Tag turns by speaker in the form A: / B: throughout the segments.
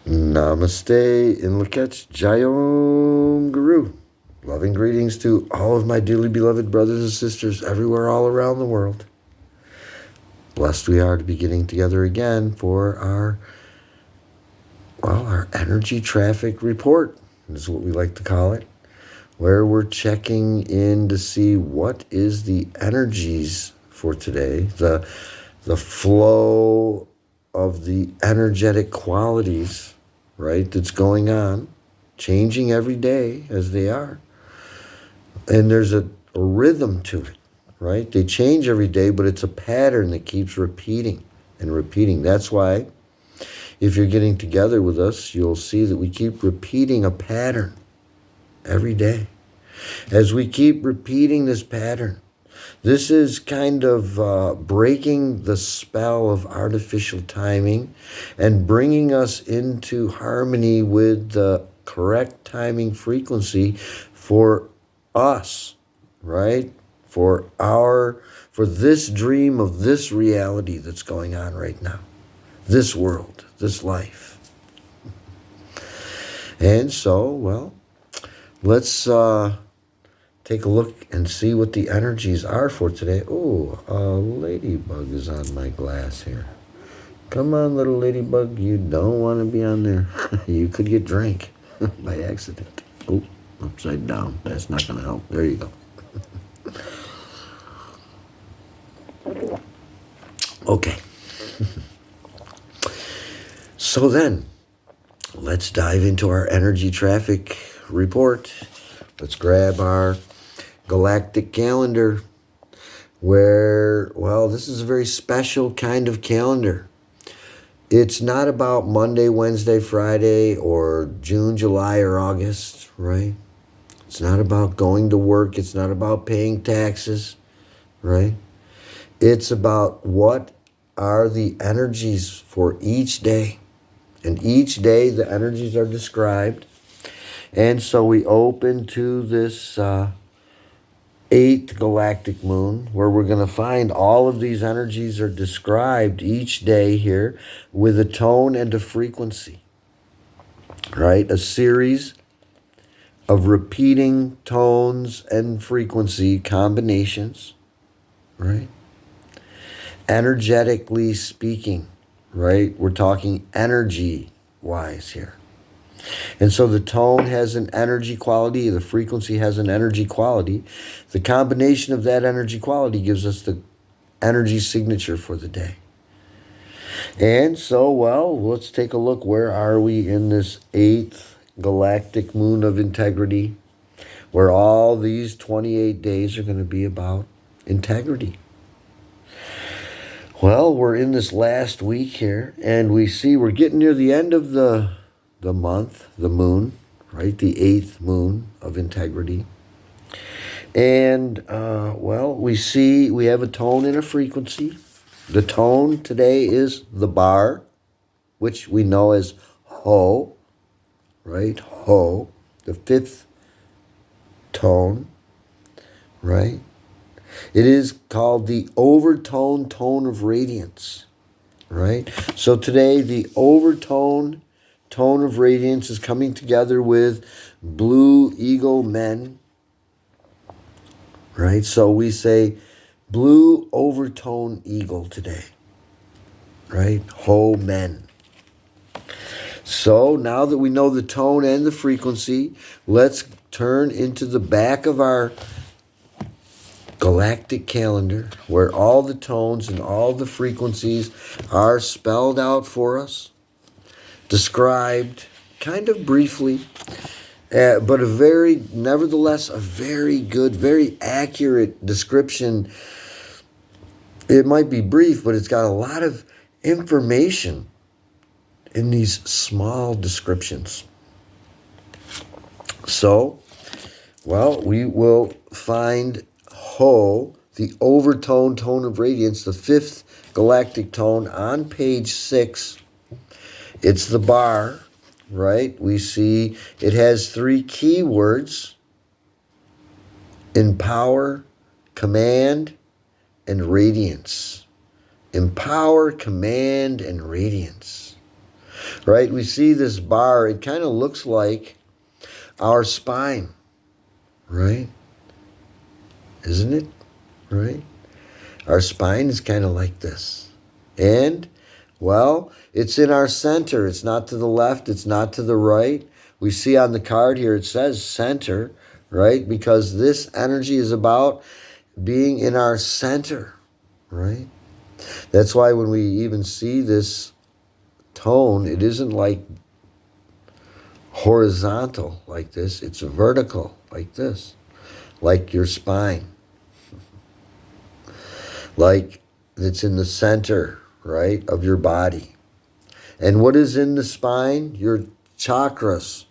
A: Namaste in Lakach Jayom Guru. Loving greetings to all of my dearly beloved brothers and sisters everywhere all around the world. Blessed we are to be getting together again for our energy traffic report, is what we like to call it, where we're checking in to see what is the energies for today, the flow of the energetic qualities, right, that's going on, changing every day as they are. And there's a rhythm to it, right? They change every day, but it's a pattern that keeps repeating and repeating. That's why if you're getting together with us, you'll see that we keep repeating a pattern every day. As we keep repeating this pattern, this is kind of breaking the spell of artificial timing and bringing us into harmony with the correct timing frequency for us, right? For this dream of this reality that's going on right now, this world, this life. And so, let's take a look and see what the energies are for today. Oh, a ladybug is on my glass here. Come on, little ladybug. You don't want to be on there. You could get drank by accident. Oh, upside down. That's not going to help. There you go. Okay. So then, let's dive into our energy traffic report. Let's grab our Galactic calendar where, this is a very special kind of calendar. It's not about Monday, Wednesday, Friday, or June, July, or August, right? It's not about going to work. It's not about paying taxes, right? It's about what are the energies for each day. And each day the energies are described. And so we open to this 8th galactic moon, where we're going to find all of these energies are described each day here with a tone and a frequency, right? A series of repeating tones and frequency combinations, right? Energetically speaking, right? We're talking energy-wise here. And so the tone has an energy quality, the frequency has an energy quality. The combination of that energy quality gives us the energy signature for the day. And so, let's take a look. Where are we in this 8th galactic moon of integrity, where all these 28 days are going to be about integrity? Well, we're in this last week here, and we see we're getting near the end of the month, the moon, right? The 8th moon of integrity. And, we see we have a tone and a frequency. The tone today is the bar, which we know as Ho, right? Ho, the 5th tone, right? It is called the Overtone tone of radiance, right? So today the Overtone tone of radiance is coming together with blue eagle men, right? So we say blue overtone eagle today, right? Ho men. So now that we know the tone and the frequency, let's turn into the back of our galactic calendar, where all the tones and all the frequencies are spelled out for us, described kind of briefly, but nevertheless, a very good, very accurate description. It might be brief, but it's got a lot of information in these small descriptions. So, we will find Ho, the overtone tone of radiance, the 5th galactic tone, on page 6. It's the bar, right? We see it has 3 keywords: empower, command, and radiance. Empower, command, and radiance. right? We see this bar, it kind of looks like our spine, right? Isn't it? Right? Our spine is kind of like this. And, well, it's in our center. It's not to the left. It's not to the right. We see on the card here, it says center, right? Because this energy is about being in our center, right? That's why when we even see this tone, it isn't like horizontal like this. It's vertical like this, like your spine, like it's in the center, right, of your body. And what is in the spine? Your chakras,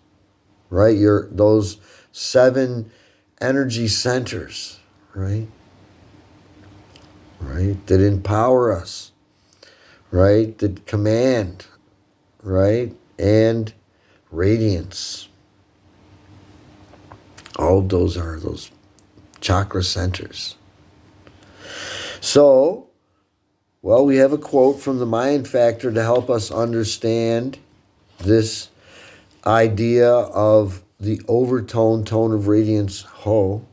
A: right? Those 7 energy centers, right? Right? That empower us, right? That command, right? And radiance. All those are those chakra centers. So, well, we have a quote from the Mayan Factor to help us understand this idea of the overtone, tone of radiance, Ho.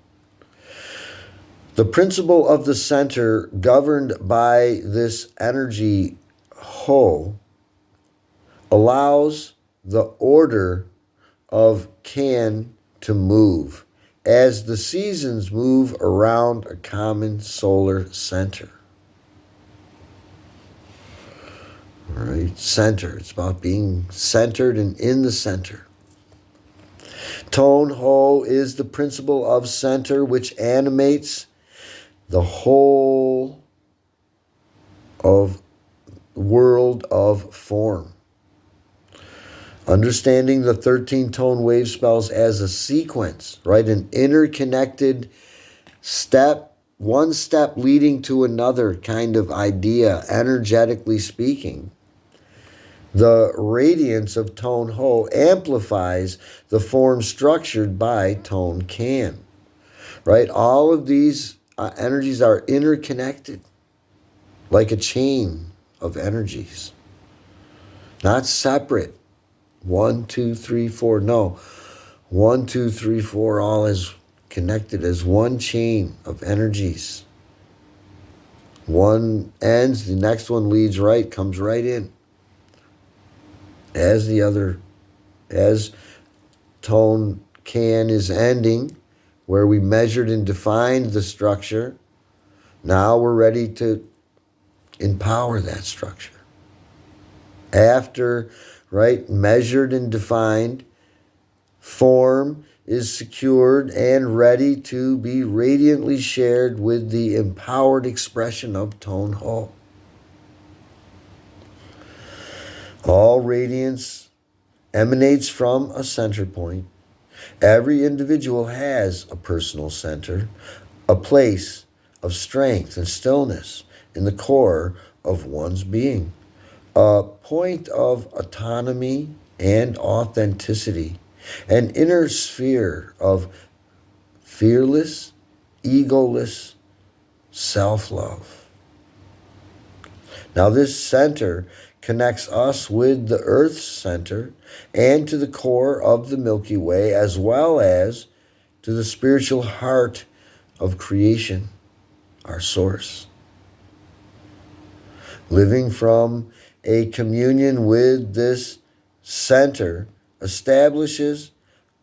A: The principle of the center governed by this energy, Ho, allows the order of Can to move as the seasons move around a common solar center. All right, center. It's about being centered and in the center. Tone Ho is the principle of center which animates the whole of world of form. Understanding the 13 tone wave spells as a sequence, right? An interconnected step, one step leading to another kind of idea, energetically speaking. The radiance of tone Ho amplifies the form structured by tone Can, right? All of these energies are interconnected like a chain of energies, not separate. 1, 2, 3, 4. No. 1, 2, 3, 4, all is connected as one chain of energies. One ends, the next one leads right, comes right in. As tone Can is ending, where we measured and defined the structure, now we're ready to empower that structure. After, right, measured and defined, form is secured and ready to be radiantly shared with the empowered expression of tone Ho. All radiance emanates from a center point. Every individual has a personal center, a place of strength and stillness in the core of one's being, a point of autonomy and authenticity, an inner sphere of fearless, egoless self-love. Now, this center connects us with the Earth's center and to the core of the Milky Way, as well as to the spiritual heart of creation, our source. Living from a communion with this center establishes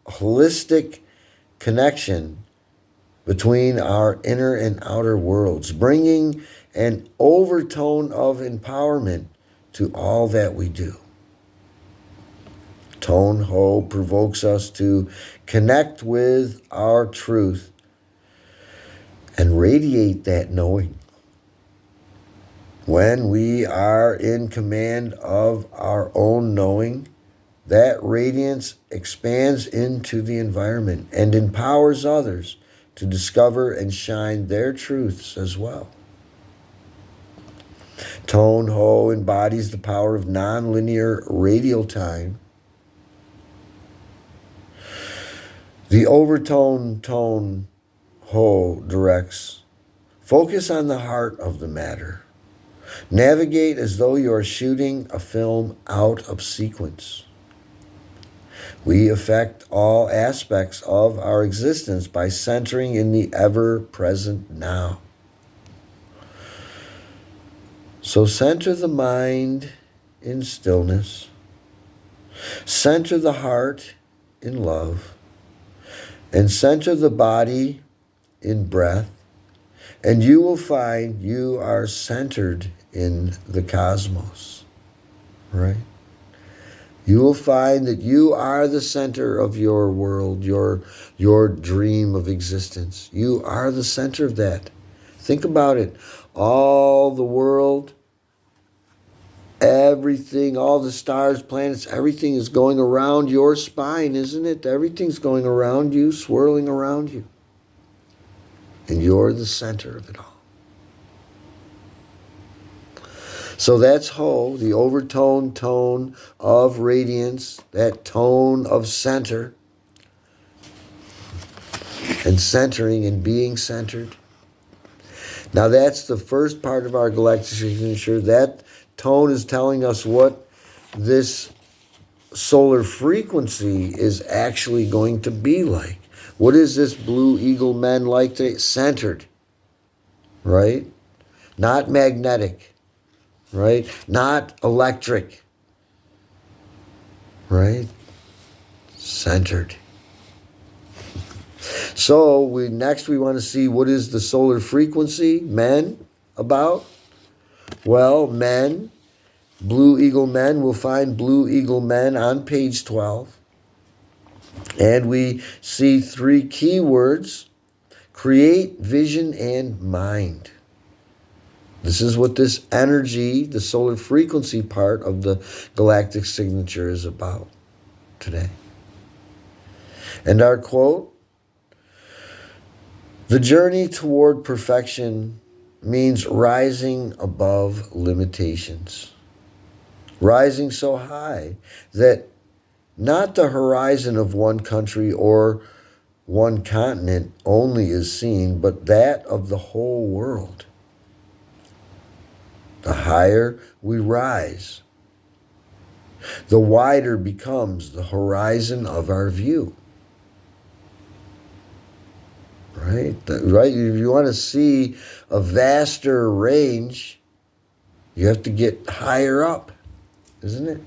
A: a holistic connection between our inner and outer worlds, bringing an overtone of empowerment to all that we do. Tone Ho provokes us to connect with our truth and radiate that knowing. When we are in command of our own knowing, that radiance expands into the environment and empowers others to discover and shine their truths as well. Tone Ho embodies the power of nonlinear radial time. The overtone tone Ho directs focus on the heart of the matter. Navigate as though you are shooting a film out of sequence. We affect all aspects of our existence by centering in the ever-present now. So center the mind in stillness. Center the heart in love. And center the body in breath. And you will find you are centered in the cosmos, right? You will find that you are the center of your world, your dream of existence. You are the center of that. Think about it. All the world, everything, all the stars, planets, everything is going around your spine, isn't it? Everything's going around you, swirling around you. And you're the center of it all. So that's Ho, the overtone tone of radiance, that tone of center, and centering and being centered. Now that's the first part of our galactic signature. That tone is telling us what this solar frequency is actually going to be like. What is this blue eagle men like today? Centered, right? Not magnetic. Right? Not electric. Right? Centered. So next we want to see what is the solar frequency, men, about? Well, men, Blue Eagle men, we'll find Blue Eagle men on page 12. And we see 3 keywords: create, vision, and mind. This is what this energy, the solar frequency part of the galactic signature is about today. And our quote: the journey toward perfection means rising above limitations. Rising so high that not the horizon of one country or one continent only is seen, but that of the whole world. The higher we rise, the wider becomes the horizon of our view. Right? Right? If you want to see a vaster range, you have to get higher up, isn't it?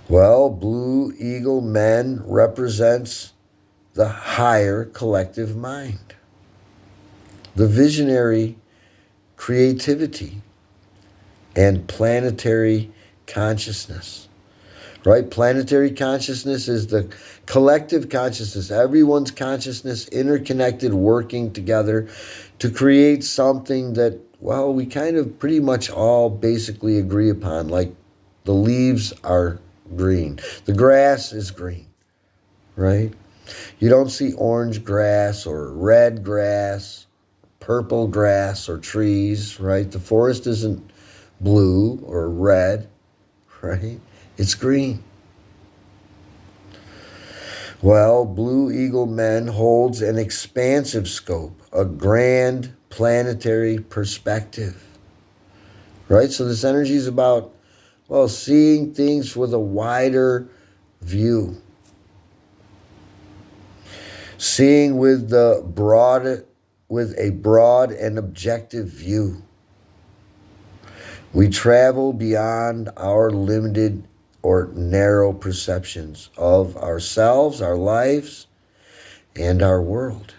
A: Well, Blue Eagle men represents the higher collective mind, the visionary creativity, and planetary consciousness. Right? Planetary consciousness is the collective consciousness, everyone's consciousness interconnected, working together to create something that, well, we kind of pretty much all basically agree upon. Like the leaves are green, the grass is green, right? You don't see orange grass or red grass, purple grass or trees, right? The forest isn't blue or red, right? It's green. Well, Blue Eagle men holds an expansive scope, a grand planetary perspective, right? So this energy is about, well, seeing things with a wider view. Seeing with a broad and objective view. We travel beyond our limited or narrow perceptions of ourselves, our lives, and our world.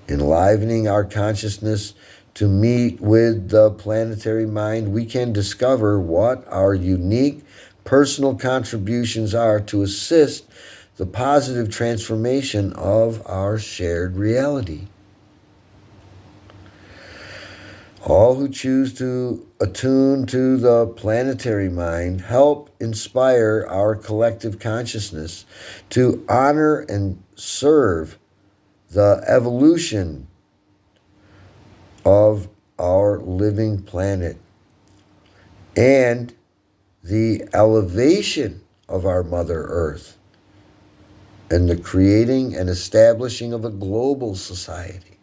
A: Enlivening our consciousness to meet with the planetary mind, we can discover what our unique personal contributions are to assist the positive transformation of our shared reality. All who choose to attune to the planetary mind help inspire our collective consciousness to honor and serve the evolution of our living planet and the elevation of our Mother Earth and the creating and establishing of a global society.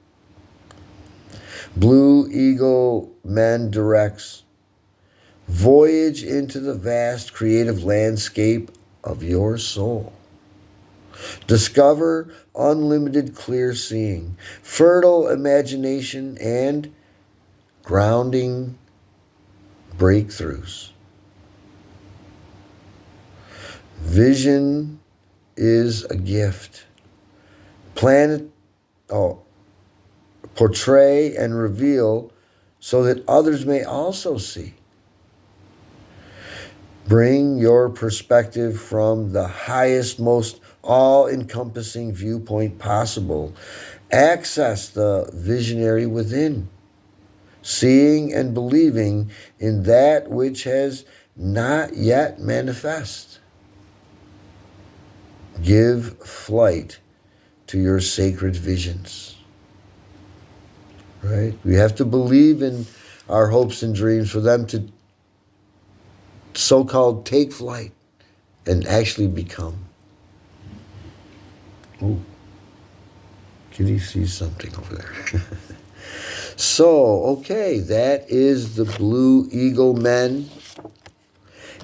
A: Blue Eagle Men directs, voyage into the vast creative landscape of your soul. Discover unlimited clear seeing, fertile imagination, and grounding breakthroughs. Vision is a gift. Portray and reveal so that others may also see. Bring your perspective from the highest, most all-encompassing viewpoint possible. Access the visionary within, seeing and believing in that which has not yet manifest. Give flight to your sacred visions. Right? We have to believe in our hopes and dreams for them to so-called take flight and actually become. Ooh, Kitty sees something over there. So, okay, that is the Blue Eagle Men.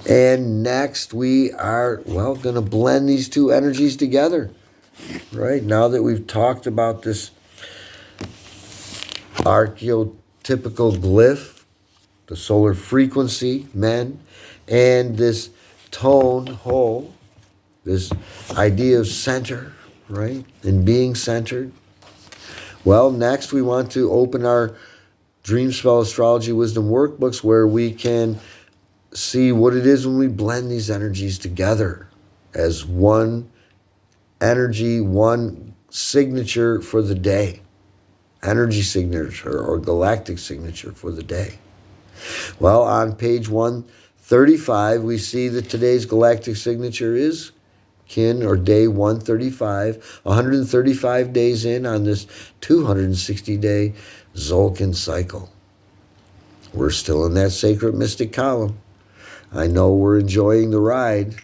A: And next we are, going to blend these two energies together. Right? Now that we've talked about this archetypical glyph, the solar frequency, men, and this tone, whole, this idea of center, right? And being centered. Well, next we want to open our Dream Spell Astrology Wisdom workbooks where we can see what it is when we blend these energies together as one energy, one signature for the day. Energy signature or galactic signature for the day. Well, on page 135, we see that today's galactic signature is kin, or day 135, 135 days in on this 260-day Zolkin cycle. We're still in that sacred mystic column. I know we're enjoying the ride.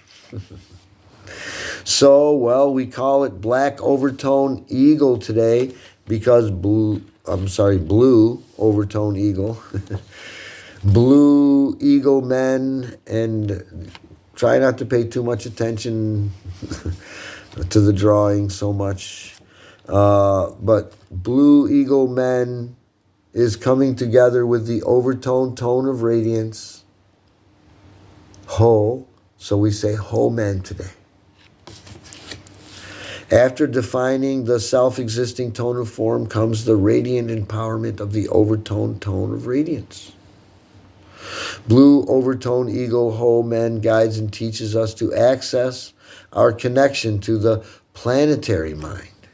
A: So, we call it Black Overtone Eagle today because blue Overtone Eagle. Blue Eagle Men, and try not to pay too much attention to the drawing so much. But Blue Eagle Men is coming together with the overtone tone of radiance. Ho, so we say Ho Men today. After defining the self-existing tone of form comes the radiant empowerment of the overtone tone of radiance. Blue Overtone Eagle Ho Men guides and teaches us to access our connection to the planetary mind.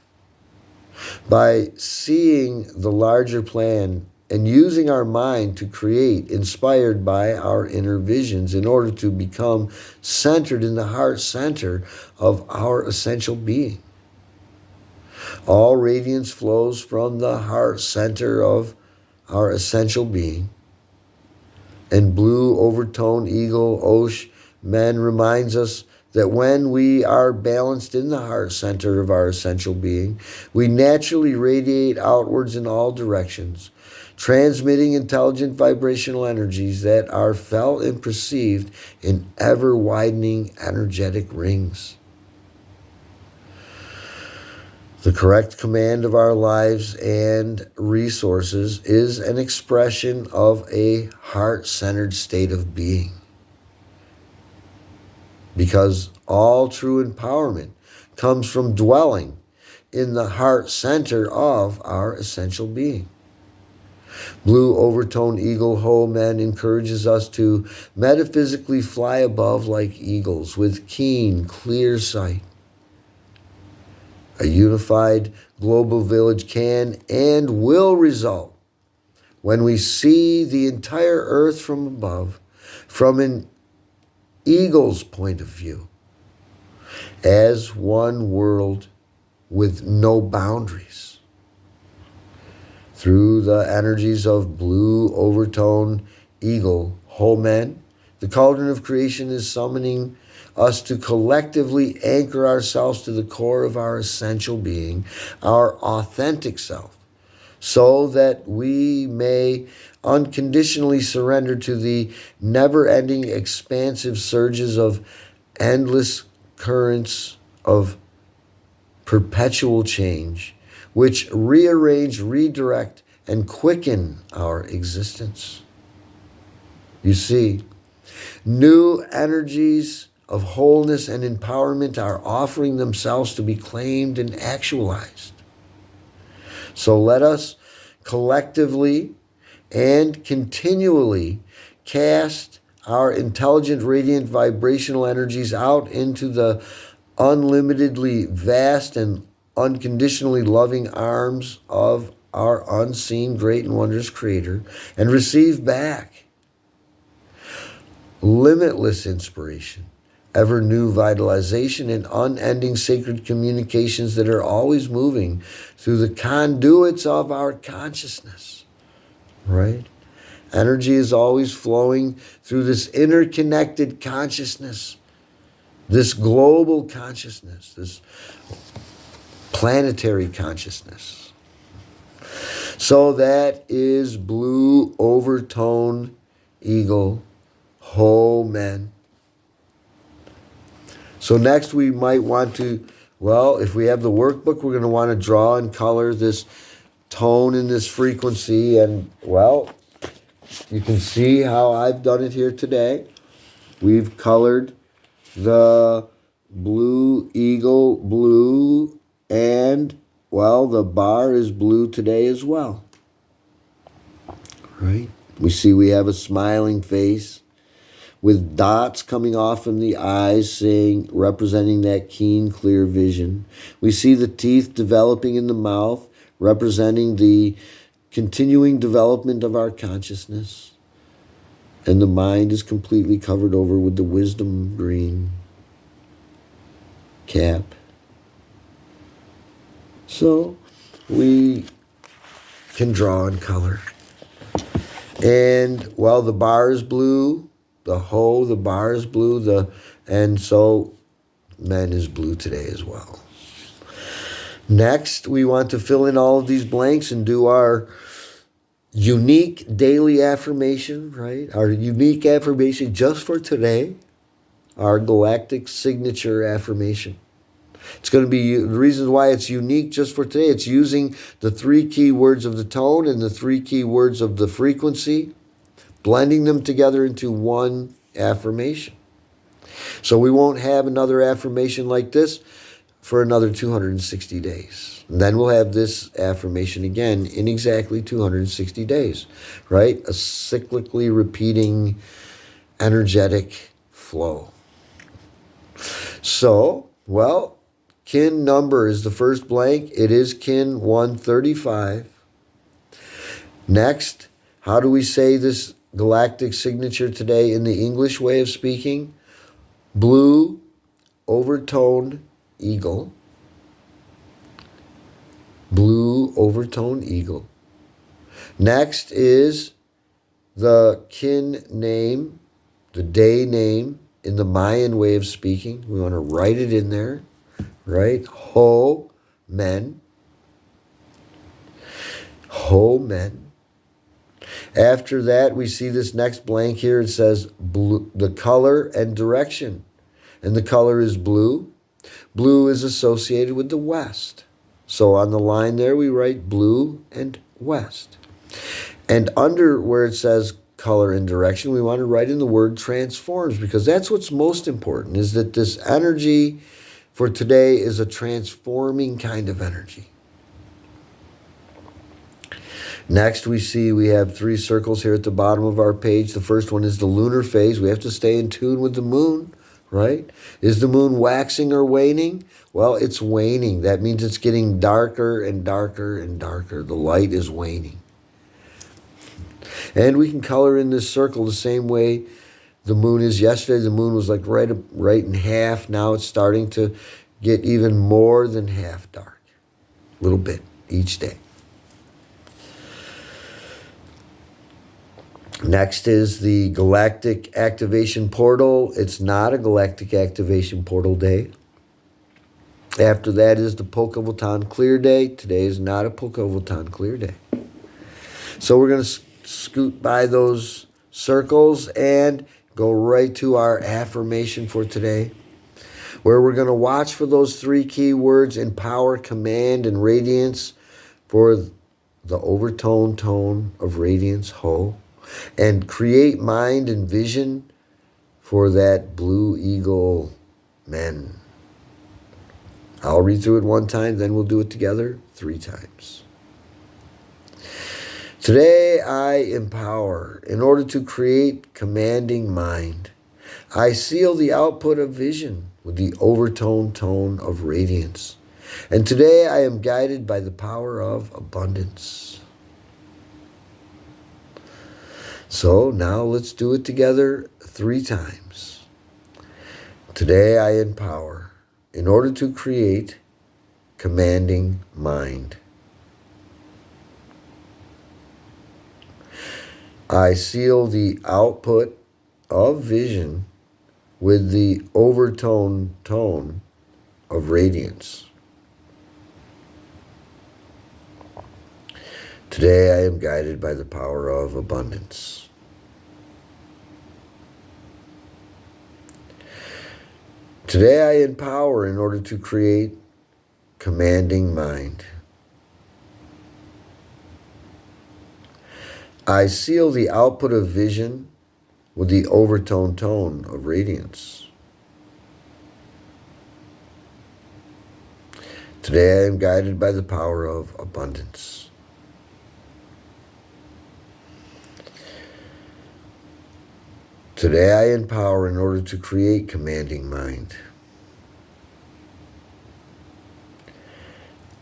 A: By seeing the larger plan and using our mind to create, inspired by our inner visions, in order to become centered in the heart center of our essential being. All radiance flows from the heart center of our essential being. And Blue Overtone Eagle Osh Men reminds us that when we are balanced in the heart center of our essential being, we naturally radiate outwards in all directions, transmitting intelligent vibrational energies that are felt and perceived in ever-widening energetic rings. The correct command of our lives and resources is an expression of a heart-centered state of being. Because all true empowerment comes from dwelling in the heart center of our essential being. Blue Overtone Eagle Ho Men encourages us to metaphysically fly above like eagles with keen, clear sight. A unified global village can and will result when we see the entire earth from above, from an eagle's point of view, as one world with no boundaries. Through the energies of Blue Overtone Eagle Ho Men, the cauldron of creation is summoning us to collectively anchor ourselves to the core of our essential being, our authentic self, so that we may unconditionally surrender to the never-ending expansive surges of endless currents of perpetual change, which rearrange, redirect, and quicken our existence. You see, new energies of wholeness and empowerment are offering themselves to be claimed and actualized. So let us collectively and continually cast our intelligent, radiant, vibrational energies out into the unlimitedly vast and unconditionally loving arms of our unseen, great, and wondrous Creator, and receive back limitless inspiration, ever new vitalization, and unending sacred communications that are always moving through the conduits of our consciousness, right? Energy is always flowing through this interconnected consciousness, this global consciousness, this planetary consciousness. So that is blue overtone eagle, ho men. So next we might want to, well, if we have the workbook, we're going to want to draw and color this tone and this frequency. And, well, you can see how I've done it here today. We've colored the blue eagle blue, and, well, the bar is blue today as well. Right? We see we have a smiling face with dots coming off from the eyes, representing that keen, clear vision. We see the teeth developing in the mouth, representing the continuing development of our consciousness. And the mind is completely covered over with the wisdom green cap. So we can draw and color. And, well, the bar is blue, the bar is blue, and so men is blue today as well. Next, we want to fill in all of these blanks and do our unique daily affirmation, right? Our unique affirmation just for today, our galactic signature affirmation. It's going to be, the reason why it's unique just for today, it's using the 3 key words of the tone and the 3 key words of the frequency, blending them together into one affirmation. So we won't have another affirmation like this for another 260 days. And then we'll have this affirmation again in exactly 260 days, right? A cyclically repeating energetic flow. So, well, kin number is the first blank. It is kin 135. Next, how do we say this galactic signature today in the English way of speaking? Blue overtone eagle. Blue overtone eagle. Next is the kin name, the day name in the Mayan way of speaking. We want to write it in there, right? Ho men. Ho men. After that, we see this next blank here. It says blue, the color and direction. And the color is blue. Blue is associated with the west. So on the line there, we write blue and west. And under where it says color and direction, we want to write in the word transforms, because that's what's most important, is that this energy for today is a transforming kind of energy. Next, we have 3 circles here at the bottom of our page. The first one is the lunar phase. We have to stay in tune with the moon, right? Is the moon waxing or waning? Well, it's waning. That means it's getting darker and darker and darker. The light is waning. And we can color in this circle the same way the moon is. Yesterday, the moon was like right in half. Now it's starting to get even more than half dark. A little bit each day. Next is the Galactic Activation Portal. It's not a Galactic Activation Portal day. After that is the Overtone Clear Day. Today is not a Overtone Clear Day. So we're going to scoot by those circles and go right to our affirmation for today, where we're going to watch for those three key words: empower, command, and radiance, for the overtone tone of radiance, Ho, and create mind and vision for that blue eagle, Men. I'll read through it one time, then we'll do it together 3 times. Today I empower in order to create commanding mind. I seal the output of vision with the overtone tone of radiance. And today I am guided by the power of abundance. So now let's do it together 3 times. Today I empower in order to create commanding mind. I seal the output of vision with the overtone tone of radiance. Today I am guided by the power of abundance. Today I empower in order to create commanding mind. I seal the output of vision with the overtone tone of radiance. Today I am guided by the power of abundance. Today I empower in order to create commanding mind.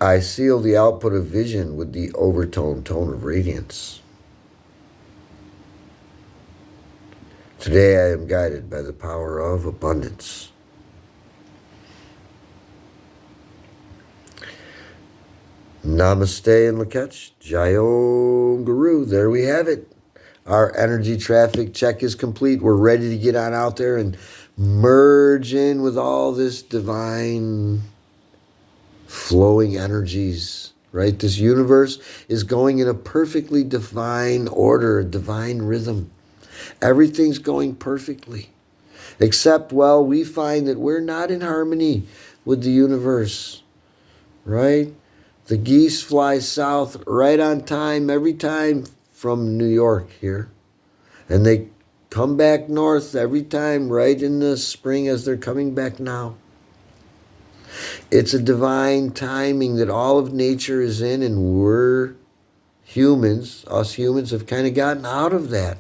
A: I seal the output of vision with the overtone tone of radiance. Today I am guided by the power of abundance. Namaste and Lakach, Jayom Guru. There we have it. Our energy traffic check is complete. We're ready to get on out there and merge in with all this divine flowing energies, right? This universe is going in a perfectly divine order, a divine rhythm. Everything's going perfectly. Except, well, we find that we're not in harmony with the universe, right? The geese fly south right on time every time from New York here. And they come back north every time right in the spring as they're coming back now. It's a divine timing that all of nature is in, and we're humans, us humans, have kind of gotten out of that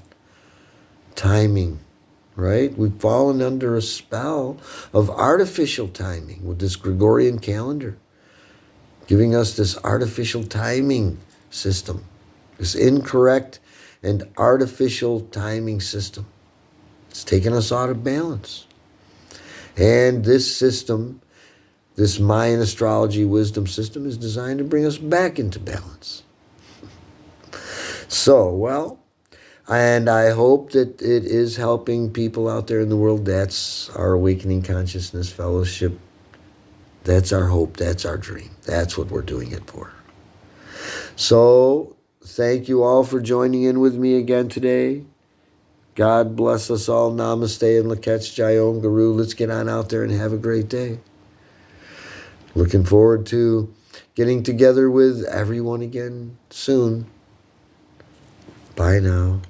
A: timing, right? We've fallen under a spell of artificial timing with this Gregorian calendar, giving us this artificial timing system, this incorrect and artificial timing system. It's taken us out of balance. And this system, this Mayan astrology wisdom system, is designed to bring us back into balance. So, well, and I hope that it is helping people out there in the world. That's our Awakening Consciousness Fellowship. That's our hope. That's our dream. That's what we're doing it for. So, thank you all for joining in with me again today. God bless us all. Namaste and Lakach, Jayom Guru. Let's get on out there and have a great day. Looking forward to getting together with everyone again soon. Bye now.